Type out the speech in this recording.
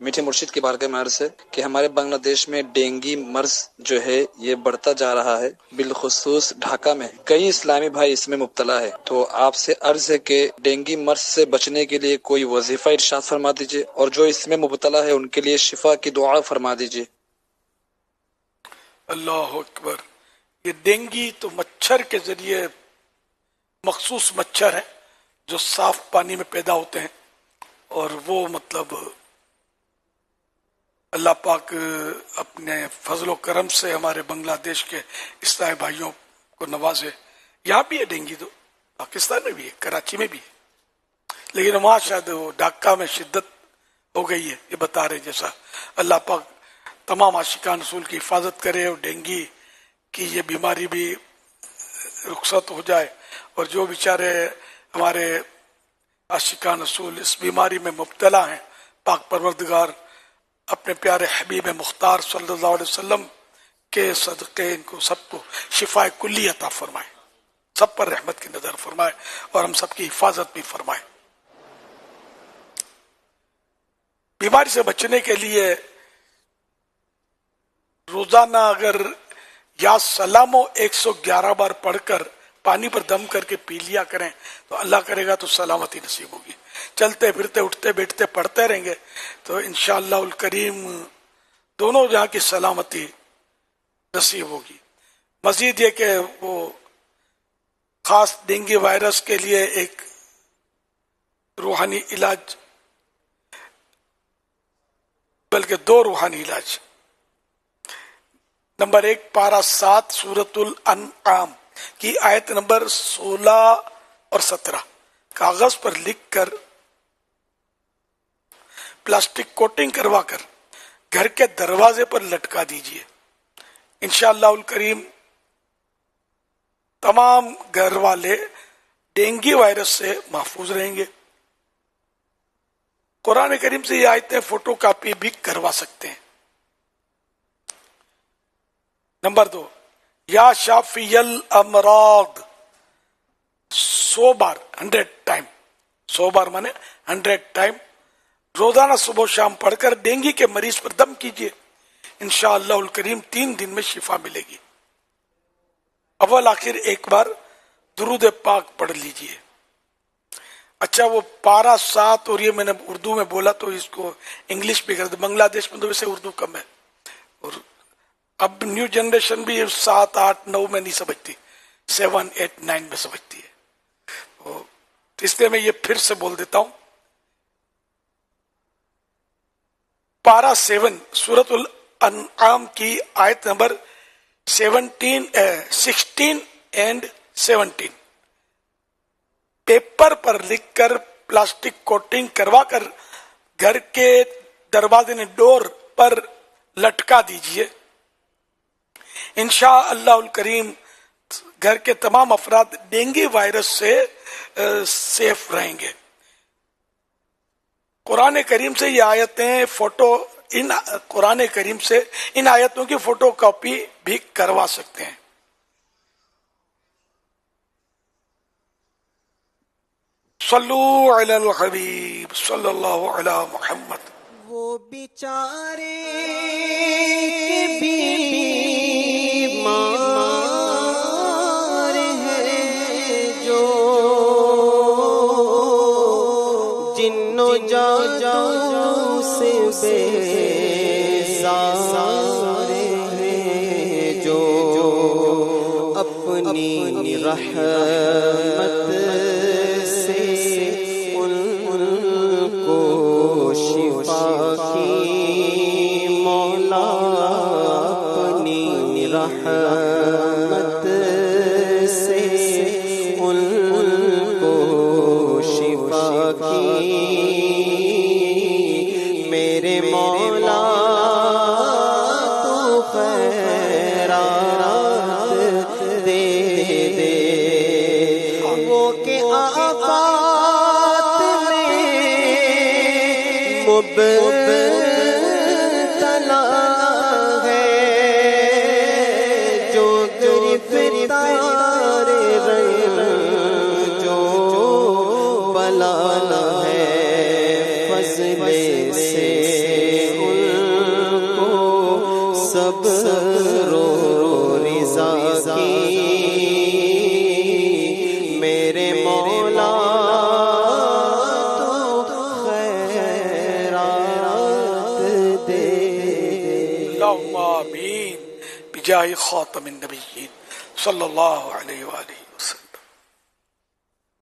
میٹھے مرشد کی بارگاہ میں عرض ہے کہ ہمارے بنگلہ دیش میں ڈینگی مرض جو ہے یہ بڑھتا جا رہا ہے، بالخصوص ڈھاکہ میں کئی اسلامی بھائی اس میں مبتلا ہے، تو آپ سے عرض ہے کہ ڈینگی مرض سے بچنے کے لیے کوئی وظیفہ ارشاد فرما دیجیے، اور جو اس میں مبتلا ہے ان کے لیے شفا کی دعا فرما دیجیے۔ اللہ اکبر۔ یہ ڈینگی تو مچھر کے ذریعے، مخصوص مچھر ہیں جو صاف پانی میں پیدا ہوتے ہیں، اور وہ مطلب اللہ پاک اپنے فضل و کرم سے ہمارے بنگلہ دیش کے اسلامی بھائیوں کو نوازے۔ یہاں بھی ہے ڈینگی، تو پاکستان میں بھی ہے، کراچی میں بھی ہے، لیکن وہاں شاید وہ ڈھاکہ میں شدت ہو گئی ہے، یہ بتا رہے جیسا۔ اللہ پاک تمام عاشقان رسول کی حفاظت کرے اور ڈینگی کی یہ بیماری بھی رخصت ہو جائے، اور جو بیچارے ہمارے عاشقان رسول اس بیماری میں مبتلا ہیں، پاک پروردگار اپنے پیارے حبیب مختار صلی اللہ علیہ وسلم کے صدقے ان کو سب کو شفاء کلی عطا فرمائے، سب پر رحمت کی نظر فرمائے، اور ہم سب کی حفاظت بھی فرمائے۔ بیماری سے بچنے کے لیے روزانہ اگر یا سلام 111 بار پڑھ کر پانی پر دم کر کے پی لیا کریں تو اللہ کرے گا تو سلامتی نصیب ہوگی۔ چلتے پھرتے اٹھتے بیٹھتے پڑھتے رہیں گے تو انشاءاللہ الکریم دونوں جہاں کی سلامتی نصیب ہوگی۔ مزید یہ کہ وہ خاص ڈینگی وائرس کے لیے ایک روحانی علاج، بلکہ 2 روحانی علاج۔ نمبر 1 پارہ 7 سورۃ الانعام کی آیت نمبر 16 اور 17 کاغذ پر لکھ کر پلاسٹک کوٹنگ کروا کر گھر کے دروازے پر لٹکا دیجئے۔ انشاءاللہ الکریم تمام گھر والے ڈینگی وائرس سے محفوظ رہیں گے۔ قرآن کریم سے یہ آیتیں فوٹو کاپی بھی کروا سکتے ہیں۔ نمبر 2 یا شافی الامراض 100 بار 100 ٹائم، 100 بار مانے 100 ٹائم روزانہ صبح و شام پڑھ کر ڈینگی کے مریض پر دم کیجئے، انشاءاللہ الکریم 3 دن میں شفا ملے گی۔ اول آخر ایک بار درود پاک پڑھ لیجئے۔ اچھا وہ پارہ 7 اور یہ میں نے اردو میں بولا تو اس کو انگلش بھی کر دیں، بنگلہ دیش میں تو ویسے اردو کم ہے، اور اب نیو جنریشن بھی 7 8 9 میں نہیں سمجھتی، 7 8 9 میں سمجھتی ہے، تو اس لیے میں یہ پھر سے بول دیتا ہوں۔ پارہ 7 سورۃ الانعام کی آیت نمبر 16 اینڈ 17 پیپر پر لکھ کر پلاسٹک کوٹنگ کروا کر گھر کے دروازے نے ڈور پر لٹکا دیجئے۔ انشاءاللہ الکریم گھر کے تمام افراد ڈینگی وائرس سے سیف رہیں گے۔ قرآن کریم سے یہ آیتیں قرآن کریم سے ان آیتوں کی فوٹو کاپی بھی کروا سکتے ہیں۔ صلو علی الحبیب صلی اللہ علی محمد۔ وہ بیچارے بیمار ہیں جو جن و جادو سے بیزار ہیں، جو اپنی رحمت رحمت سے ان کو شفا کی، میرے مولا تو خیرات دے دے، وہ کہ آفات میں مبتلا بلانا ہے فضل سے کی میرے مولا تو خیرات دے. اللہم آمین بجاہ خاتم النبیین صلی اللہ علیہ وآلہ